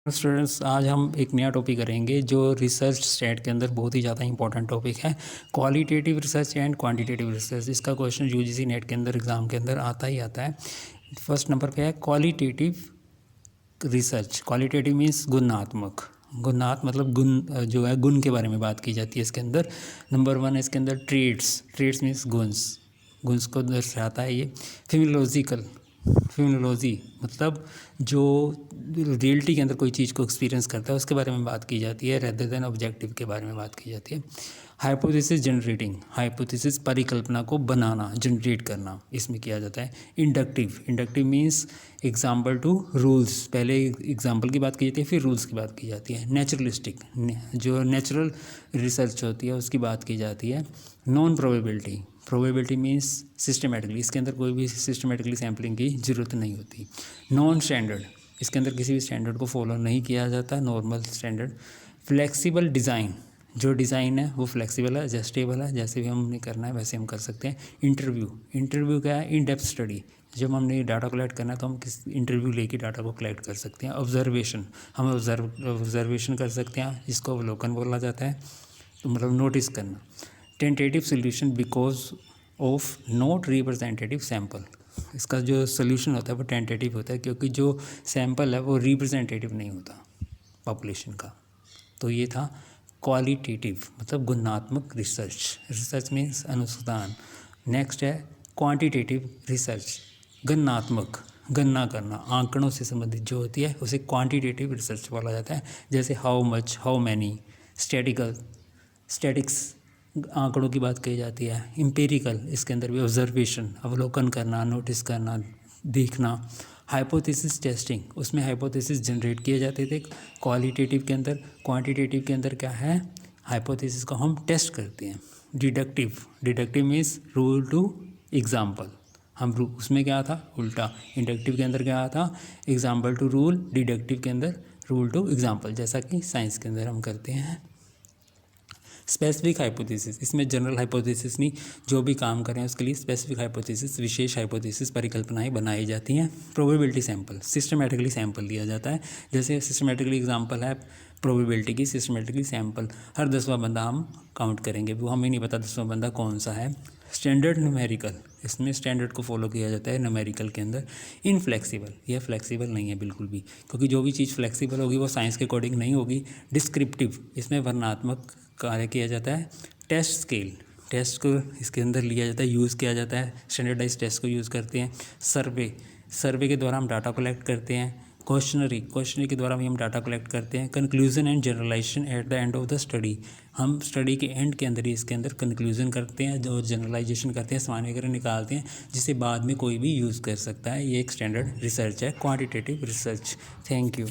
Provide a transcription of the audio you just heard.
Students, आज हम एक नया टॉपिक करेंगे जो रिसर्च स्टेट के अंदर बहुत ही ज़्यादा इंपॉर्टेंट टॉपिक है, qualitative research and quantitative research. इसका क्वेश्चन यूजीसी नेट के अंदर एग्ज़ाम के अंदर आता ही आता है। फर्स्ट नंबर पे है क्वालिटेटिव रिसर्च। क्वालिटेटिव मीन्स गुणात्मक। गुणात्मक मतलब गुण जो है, गुण के बारे में बात की जाती है इसके अंदर। नंबर वन है इसके अंदर ट्रेड्स। ट्रेड्स मीन्स गुण्स, गुण्स को दर्शाता है ये। फिनोलॉजिकल, फिनोलॉजी मतलब जो रियलिटी के अंदर कोई चीज़ को एक्सपीरियंस करता है उसके बारे में बात की जाती है, रेदर देन ऑब्जेक्टिव के बारे में बात की जाती है। हाइपोथेसिस जनरेटिंग, हाइपोथेसिस परिकल्पना को बनाना, जनरेट करना, इसमें किया जाता है। Inductive, inductive means example to rules, पहले एग्जाम्पल की बात की जाती है फिर रूल्स की बात की जाती है। नेचुरलिस्टिक, जो नेचुरल रिसर्च होती है उसकी बात की जाती है। Non probability, probability means systematically, इसके अंदर कोई भी सिस्टमेटिकली सैम्पलिंग की ज़रूरत नहीं होती। नॉन स्टैंडर्ड, इसके अंदर किसी भी स्टैंडर्ड को फॉलो नहीं किया जाता, नॉर्मल स्टैंडर्ड। फ्लेक्सिबल डिज़ाइन, जो डिज़ाइन है वो फ्लेक्सिबल है, एडजस्टेबल है, जैसे भी हमने करना है वैसे हम कर सकते हैं। इंटरव्यू, इंटरव्यू क्या है? इन डेप्थ स्टडी, जब हमने डाटा कलेक्ट करना है तो हम किस इंटरव्यू लेके डाटा को कलेक्ट कर सकते हैं। ऑब्जर्वेशन, हम ऑब्जर्वेशन कर सकते हैं, जिसको अवलोकन बोला जाता है, तो मतलब नोटिस करना। Tentative solution because of not representative sample, इसका जो सोल्यूशन होता है वो टेंटेटिव होता है क्योंकि जो सैम्पल है वो रिप्रेजेंटेटिव नहीं होता पॉपुलेशन का। तो ये था क्वालिटेटिव मतलब गुणात्मक रिसर्च। रिसर्च मीन्स अनुसंधान। नेक्स्ट है क्वांटिटेटिव रिसर्च, गणनात्मक, गणना करना, आंकड़ों से संबंधित जो होती है उसे क्वांटिटेटिव रिसर्च बोला जाता है। जैसे how much, how many. Statistical, statics, आंकड़ों की बात की जाती है। एम्पिरिकल, इसके अंदर भी ऑब्जर्वेशन, अवलोकन करना, नोटिस करना, देखना। हाइपोथेसिस टेस्टिंग, उसमें हाइपोथेसिस जनरेट किए जाते थे क्वालिटेटिव के अंदर। क्वांटिटेटिव के अंदर क्या है? हाइपोथेसिस को हम टेस्ट करते हैं। Deductive, deductive means rule to example, हम उसमें क्या था? उल्टा। इंडक्टिव के अंदर क्या था? एग्जाम्पल टू रूल, डिडक्टिव के अंदर रूल टू एग्जाम्पल, जैसा कि साइंस के अंदर हम करते हैं। स्पेसिफिक हाइपोथेसिस, इसमें जनरल हाइपोथेसिस नहीं, जो भी काम करें उसके लिए स्पेसिफिक हाइपोथेसिस, विशेष हाइपोथेसिस, परिकल्पनाएं बनाई जाती हैं। प्रोबेबिलिटी सैंपल, सिस्टमेटिकली सैंपल लिया जाता है। जैसे सिस्टमेटिकली एग्जांपल है प्रोबेबिलिटी की, सिस्टमेटिकली सैंपल, हर 10वां बंदा हम काउंट करेंगे, वो हमें नहीं पता 10वां बंदा कौन सा है। स्टैंडर्ड न्यूमेरिकल, इसमें स्टैंडर्ड को फॉलो किया जाता है न्यूमेरिकल के अंदर। इनफ्लेक्सिबल, यह फ्लेक्सिबल नहीं है बिल्कुल भी, क्योंकि जो भी चीज़ फ्लेक्सिबल होगी वो साइंस के अकॉर्डिंग नहीं होगी। डिस्क्रिप्टिव, इसमें वर्णनात्मक कार्य किया जाता है। टेस्ट स्केल, टेस्ट को इसके अंदर लिया जाता है, यूज़ किया जाता है, स्टैंडर्डाइज टेस्ट को यूज़ करते हैं। सर्वे, सर्वे के द्वारा हम डाटा कलेक्ट करते हैं। क्वेश्चनरी, क्वेश्चनरी के द्वारा भी हम डाटा कलेक्ट करते हैं। Conclusion and generalisation at the end of the study, हम स्टडी के एंड के अंदर ही इसके अंदर कंक्लूजन करते हैं, जो जनरलाइजेशन करते हैं, सामान्य वगैरह निकालते हैं, जिसे बाद में कोई भी यूज़ कर सकता है। ये एक स्टैंडर्ड रिसर्च है, क्वांटिटेटिव रिसर्च। Thank you.